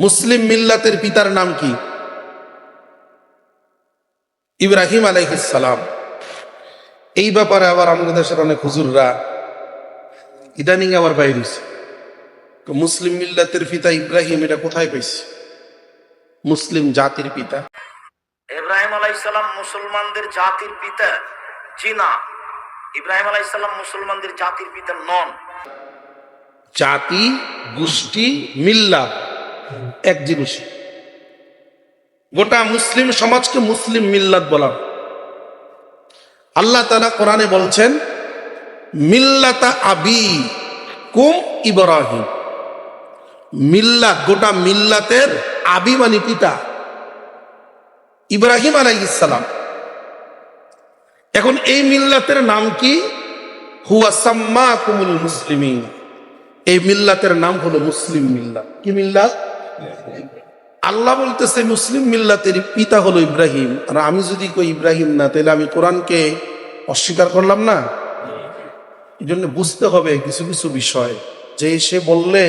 মুসলিম মিল্লাতের পিতার নাম কি? ইব্রাহিম আলাইহিস সালাম। এই ব্যাপারে আবার আমাদের দেশের অনেক হুজুররা ইদানিং আবার বাইরেছে, মুসলিম মিল্লাতের পিতা ইব্রাহিম, এটা কোথায় পাইছে? মুসলিম জাতির পিতা ইব্রাহিম আলাইহিস সালাম মুসলমানদের জাতির পিতা? জি না, ইব্রাহিম আলাইহিস সালাম মুসলমানদের জাতির পিতা নন। জাতি, গোষ্ঠী, মিল্লাত এক জিনিস। গোটা মুসলিম সমাজকে মুসলিম মিল্লাত বলা। আল্লাহ তাআলা কোরআনে বলছেন মিল্লাতা আবি কুম ইব্রাহিম। মিল্লাত, গোটা মিল্লাতের আবি মানে পিতা, ইব্রাহিম আলাইহিস সালাম। এখন এই মিল্লাতের নাম কি? হুয়া সাম্মাকুমুল মুসলিমিন। এই মিল্লাতের নাম হলো মুসলিম মিল্লাত। কি মিল্লাত? আল্লাহ বলতেছে মুসলিম মিল্লাতের পিতা হলো ইব্রাহিম। আর আমি যদি কই ইব্রাহিম না, তাহলে আমি কোরআনকে অস্বীকার করলাম না? এই জন্য বুঝতে হবে কিছু কিছু বিষয়, যে সে বললে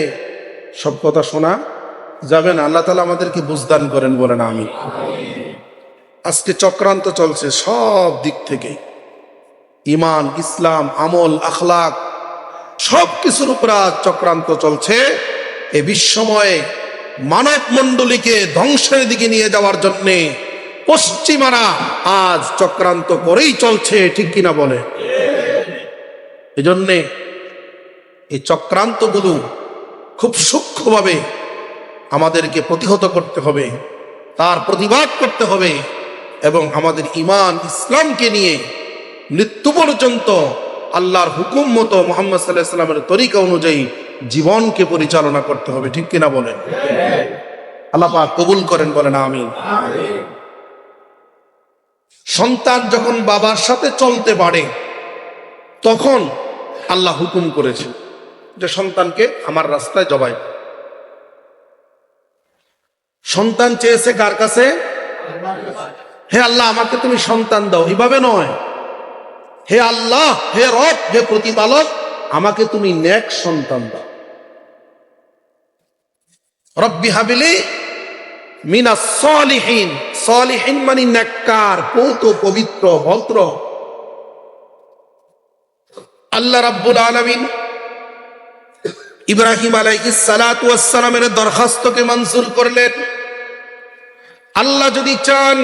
সব কথা শোনা যাবে না। আল্লাহ তাআলা আমাদেরকে বুঝদান করেন, বলেন আমিন। আজকে চক্রান্ত চলছে সব দিক থেকে, ইমান, ইসলাম, আমল, আখলাক সব কিছুর উপর আজ চক্রান্ত চলছে। এই বিশ্বময় মানব মণ্ডলীকে ধ্বংসের দিকে নিয়ে যাওয়ার জন্য পশ্চিমারা আজ চক্রান্ত করেই চলছে, ঠিক কিনা বলে? এজন্যে এই চক্রান্তগুলো খুব সূক্ষ্মভাবে আমাদেরকে প্রতিহত করতে হবে, তার প্রতিবাদ করতে হবে, এবং আমাদের ইমান ইসলামকে নিয়ে মৃত্যু পর্যন্ত আল্লাহর হুকুম মতো মুহাম্মদ সাল্লাল্লাহু আলাইহি ওয়াসাল্লামের তরিকা অনুযায়ী জীবনকে পরিচালনা করতে হবে, ঠিক কিনা বলেন? আল্লাহ পাক কবুল করেন, বলেন আমিন। সন্তান যখন বাবার সাথে চলতে পারে তখন আল্লাহ হুকুম করেছে যে সন্তানকে আমার রাস্তায় জবাই। সন্তান চেয়েছে কার কাছে? হে আল্লাহ, আমাকে তুমি সন্তান দাও, এভাবে নয়। হে আল্লাহ, হে রব, হে প্রতিপালক, আমাকে তুমি নেক সন্তান দাও। রব্বি হাবিলি মিনাস সলিহিন। সলিহিন মানে নেককার, পৌত, পবিত্র, ভদ্র। আল্লাহ রাব্বুল আলামিন ইব্রাহিম আলাইহিস সালাতু ওয়াস সালামের দরখাস্তকে মঞ্জুর করলেন। আল্লাহ যদি চান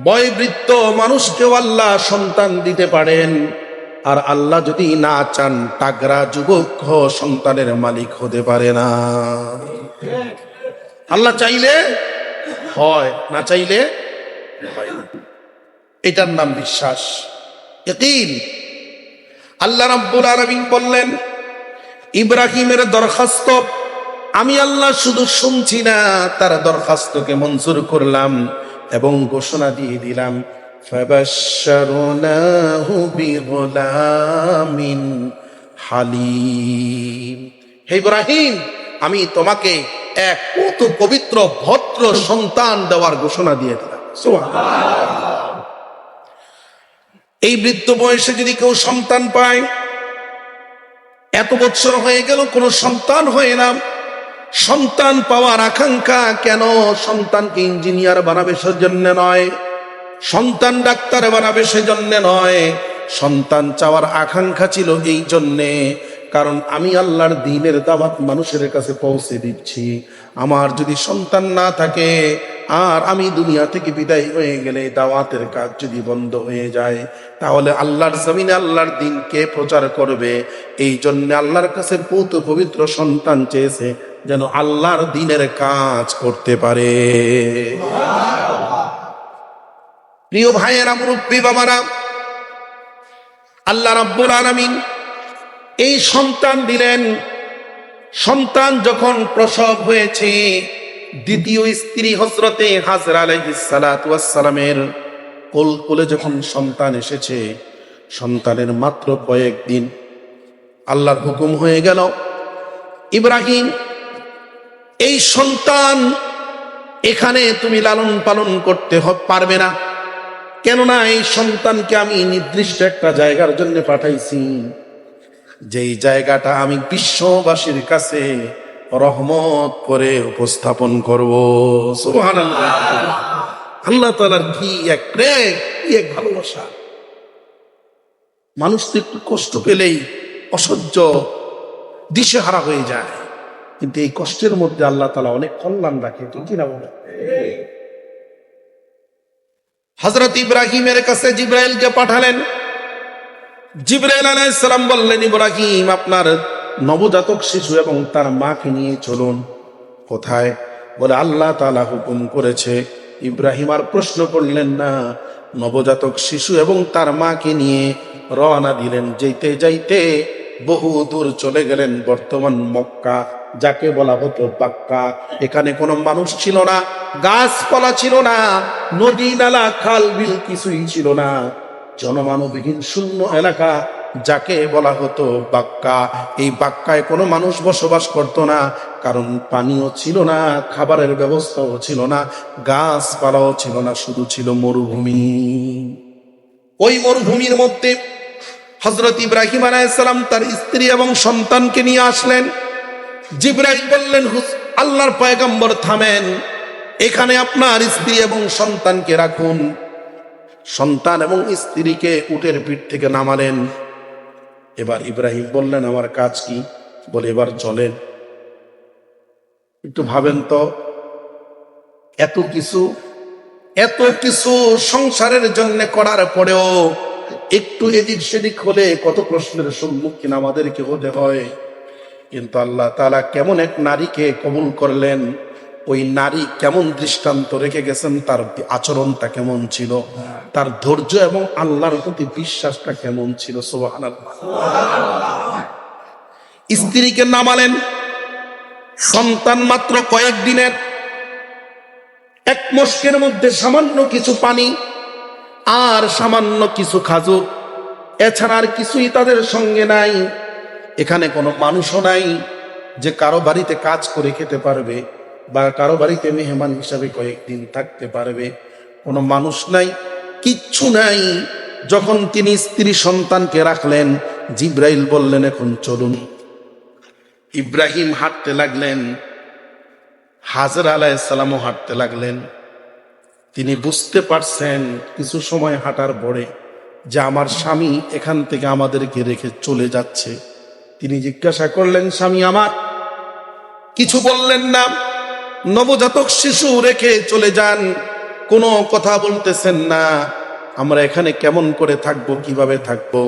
বয়োবৃদ্ধ মানুষকেও আল্লাহ সন্তান দিতে পারেন, আর আল্লাহ যদি না চান তাগড়া যুবক সন্তানের মালিক হতে পারে না। আল্লাহ চাইলে হয়, না চাইলে হয় না। এটার নাম বিশ্বাস, ইয়াকিন। আল্লাহ রাব্বুল আলামিন বললেন ইব্রাহিমের দরখাস্ত আমি আল্লাহ শুধু শুনছি না, তার দরখাস্তকে মঞ্জুর করলাম এবং ঘোষণা দিয়ে দিলাম ফাবাশশারনাহু বিগুলামিন হালিম। হে ইব্রাহিম, আমি তোমাকে এক পূত, পবিত্র, ভদ্র সন্তান দেওয়ার ঘোষণা দিয়ে দিলাম। সুবহানাল্লাহ। এই বৃদ্ধ বয়সে যদি কেউ সন্তান পায়, এত বছর হয়ে গেল কোনো সন্তান হয় না, সন্তান পাওয়ার আকাঙ্ক্ষা কেন? সন্তানকে ইঞ্জিনিয়ার বানাবে সেজন্য নয়, সন্তান ডাক্তার বানাবে সেজন্য নয়, সন্তান চাওয়ার আকাঙ্ক্ষা ছিল এই জন্যে, কারণ আমি আল্লাহর দ্বীনের দাওয়াত মানুষের কাছে পৌঁছে দিচ্ছি। আমার যদি সন্তান না থাকে আর আমি দুনিয়া থেকে বিদায় হয়ে গেলে, দাওয়াতের কাজ যদি বন্ধ হয়ে যায়, তাহলে আল্লাহর জমিনে আল্লাহর দ্বীন কে প্রচার করবে? এই জন্য আল্লাহর কাছে পূত পবিত্র সন্তান চেয়েছে, যেন আল্লাহর দ্বীনের কাজ করতে পারে। প্রিয় ভাইয়েরা, মুরব্বী বাবারা, আল্লাহ রাব্বুল আলামিন এই সন্তান দিলেন। সন্তান যখন প্রসব হয়েছে, দ্বিতীয় স্ত্রী হযরতে হাজরা আলাইহিস সালাতু ওয়াস সালামের কোলে যখন সন্তান এসেছে, সন্তানের মাত্র কয়েকদিন আল্লাহর হুকুম হয়ে গেল ইব্রাহিম, এই সন্তান এখানে তুমি লালন পালন করতে পারবে না। কেননা এই সন্তানকে আমি নির্দিষ্ট একটা জায়গার জন্য পাঠাইছি, যেই জায়গাটা আমি বিশ্ববাসীর কাছে রহমত করে উপস্থাপন করব। সুবহানাল্লাহ। আল্লাহ তাআলার কি এক প্রেম, কি এক ভালোবাসা। মানুষ তো একটু কষ্ট পেলেই অসহ্য দিশেহারা হয়ে যায়, কিন্তু এই কষ্টের মধ্যে আল্লাহ তাআলা অনেক কল্যাণ রাখে, ঠিক কিনা বলে? হযরত ইব্রাহিমের কাছে জিবরাইলকে পাঠালেন। জিবরাইল আলাইহিস সালাম বললেন, ইব্রাহিম, আপনার নবজাতক শিশু এবং তার মাকে নিয়ে চলুন। কোথায়? বলে আল্লাহ তাআলা হুকুম করেছে। ইব্রাহিম আর প্রশ্ন করলেন না, নবজাতক শিশু এবং তার মাকে নিয়ে রওনা দিলেন। যেতে যাইতে বহু দূর চলে গেলেন বর্তমান মক্কা, যাকে বলা হতো বাক্কা। এখানে কোনো মানুষ ছিল না, গাছপালা ছিল না, নদী নালা খাল বিল কিছুই ছিল না, জনমানবহীন শূন্য এলাকা, যাকে বলা হতো বাক্কা। এই বাক্কায় কোনো মানুষ বসবাস করতো না, কারণ পানিও ছিল না, খাবারের ব্যবস্থাও ছিল না, গাছপালাও ছিল না, শুধু ছিল মরুভূমি। ওই মরুভূমির মধ্যে হযরত ইব্রাহিম আলাইহিস সালাম তার স্ত্রী এবং সন্তানকে নিয়ে আসলেন। জিবরাইল বললেন, আল্লাহর পয়গম্বর থামেন, এখানে আপনার স্ত্রী এবং সন্তানকে রাখুন। সন্তান এবং স্ত্রীকে উটের পিঠ থেকে নামালেন। এবার ইব্রাহিম বললেন, আমার কাজ কি? বলে, এবার চলেন। একটু ভাবেন তো, এত কিছু সংসারের জন্য করার পরেও একটু এদিক সেদিক হলে কত প্রশ্নের সম্মুখীন আমাদেরকে হতে হয়। কিন্তু আল্লাহ তাআলা কেমন এক নারীকে কবুল করলেন, ওই নারী কেমন দৃষ্টান্ত রেখে গেছেন, তার আচরণটা কেমন ছিল, তার ধৈর্য এবং আল্লাহর প্রতি বিশ্বাসটা কেমন ছিল। সুবহানাল্লাহ। স্ত্রীকে নামালেন, সন্তান মাত্র কয়েকদিনের, এক মশকের মধ্যে সামান্য কিছু পানি আর সামান্য কিছু খাজুর, এছাড়া আর কিছুই তাদের সঙ্গে নাই। এখানে কোনো মানুষও নাই যে কারো বাড়িতে কাজ করে খেতে পারবে বা কারো বাড়িতে মেহমান হিসাবে কয়েকদিন থাকতে পারবে, কোনো মানুষ নাই, কিচ্ছু নাই। যখন তিনি স্ত্রী সন্তানকে রাখলেন, জিবরাইল বললেন, এখন চলুন। ইব্রাহিম হাঁটতে লাগলেন, হাজরা আলাইহিস সালামও হাঁটতে লাগলেন। তিনি বুঝতে পারছেন কিছু সময় হাঁটার পরে যে আমার স্বামী এখান থেকে আমাদেরকে রেখে চলে যাচ্ছে। তিনি জিজ্ঞাসা করলেন, স্বামী আমার? কিছু বললেন না। নবজাতক শিশু রেখে চলে যান, কোনো কথা বলতেছেন না। আমরা এখানে কেমন করে থাকবো, কিভাবে থাকবো,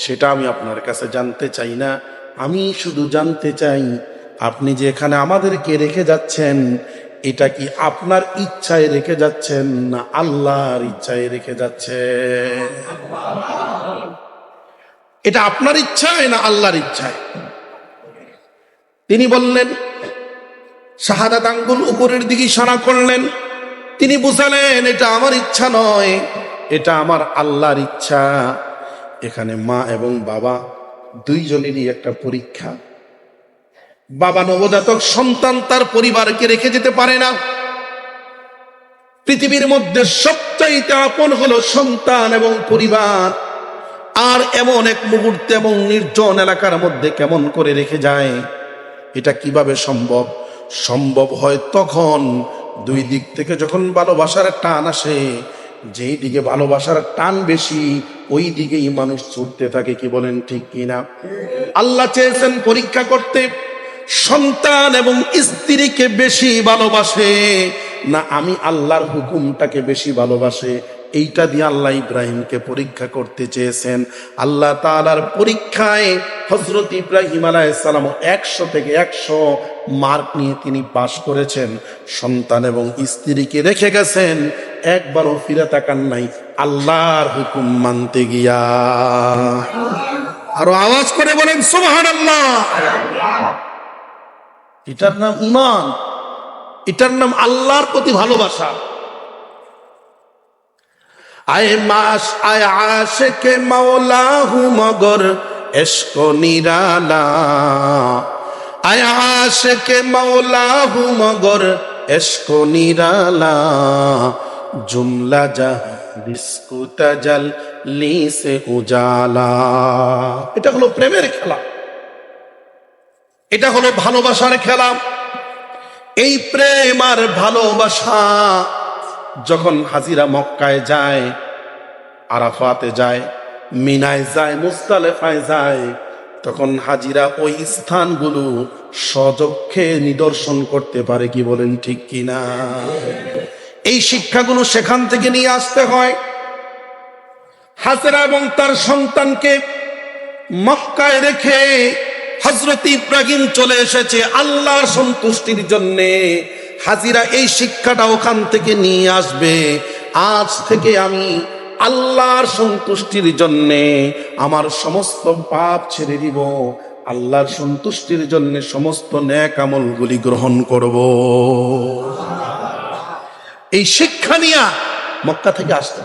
সেটা আমি আপনার কাছে জানতে চাই না। আমি শুধু জানতে চাই, আপনি যে এখানে আমাদেরকে রেখে যাচ্ছেন, এটা কি আপনার ইচ্ছায় রেখে যাচ্ছেন না আল্লাহর ইচ্ছায় রেখে যাচ্ছেন? এটা আপনার ইচ্ছায় না আল্লাহর ইচ্ছায়? তিনি বললেন, শাহাদাত আঙ্গুল উপরের দিকে ইশারা করলেন। তিনি বুঝালেন, এটা আমার ইচ্ছা নয়, এটা আমার আল্লাহর ইচ্ছা। এখানে মা এবং বাবা দুইজনেরই একটা পরীক্ষা। বাবা নবজাতক সন্তান তার পরিবারকে রেখে যেতে পারে না। পৃথিবীর মধ্যে সবচাইতে আপন হলো সন্তান এবং পরিবার। আর এমন এক মুহূর্তে এবং নির্জন এলাকার মধ্যে কেমন করে রেখে যায়, এটা কিভাবে সম্ভব? সম্ভব হয় তখন দুই দিক থেকে যখন ভালোবাসার টান আসে। যেই দিকে ভালোবাসার টান বেশি, ওই দিকেই মানুষ ছুটতে থাকে। কি বলেন, ঠিক কিনা? আল্লাহ চেয়েছেন পরীক্ষা করতে, সন্তান এবং স্ত্রীকে বেশি ভালোবাসে না আমি আল্লাহর হুকুমটাকে বেশি ভালোবাসে। এইটা দিয়ে আল্লাহ ইব্রাহিমকে পরীক্ষা করতে চেয়েছেন। আল্লাহ তাআলার পরীক্ষায় হযরত ইব্রাহিম আলাইহিস সালাম 100 থেকে 100 মার্ক নিয়ে তিনি পাশ করেছেন। সন্তান এবং স্ত্রীকে রেখে গেছেন, একবারও ফিরে তাকান নাই আল্লাহর হুকুম মানতে গিয়া। আরো আওয়াজ করে বলেন সুবহানাল্লাহ। এটার নাম ঈমান, এটার নাম আল্লাহর প্রতি ভালোবাসা। আয় মাস আয় আশিকে মৌলা হু মগর ইশক নিরালা, আয় আশিকে মৌলা হু মগর ইশক নিরালা, জুমলা জাহান বিস্কু তাজাল্লি সে উজালা। এটা হলো প্রেমের খেলা, এটা হলো ভালোবাসার খেলা। এই প্রেম আর ভালোবাসা যখন হাজিরা মক্কায় যায়, আরাফাতে যায়, মিনায় যায়, মুজদালিফায় যায়, তখন হাজিরা ওই স্থানগুলো সচক্ষে নিদর্শন করতে পারে। কি বলেন ঠিক কিনা? এই শিক্ষাগুলো সেখান থেকে নিয়ে আসতে হয়। হাজেরা এবং তার সন্তানকে মক্কায় রেখে হযরত ইব্রাহিম চলে এসেছে আল্লাহর সন্তুষ্টির জন্য। হাজিরা এই শিক্ষাটা ওখান থেকে নিয়ে আসবে, আজ থেকে আমি আল্লাহর সন্তুষ্টির জন্য আমার সমস্ত পাপ ছেড়ে দিব, আল্লাহর সন্তুষ্টির জন্য সমস্ত নেক আমলগুলি গ্রহণ করব। এই শিক্ষা নিয়ে মক্কা থেকে আসতে